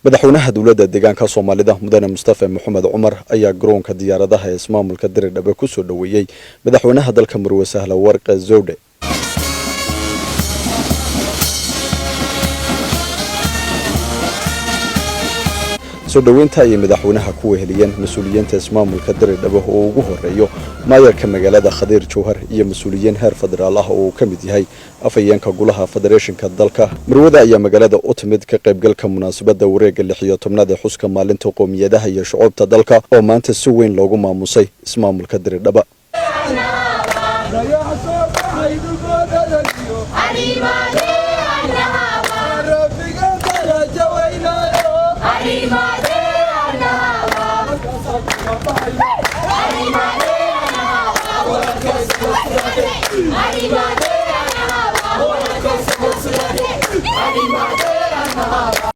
madaxweynaha dowladda deegaanka Soomaalida mudane Mustafa Maxamed Cumar ayaa garoonka diyaaradaha ee ismaamulka Diridhabe ku soo dhaweeyay madaxweynaha dalka Marwe Sahla Warqe Zawde. soo dhaweynta ay madaxweynaha ku weheliyeen mas'uuliyiinta ismaamulka Diridhabe oo ugu horeeyo maayarka magaalada Khadiir Jowhar iyo mas'uuliyiin heer federaal ah oo ka mid yahay afayeenka golaha federationka dalka. Marwada ayaa magaalada u timid ka qaybgalka munaasabadda wareegga 16aad ee xuska maalinta qoomiyadaha iyo shucuubta dalka oo maanta si weyn loogu maamusay ismaamulka Diridhabe.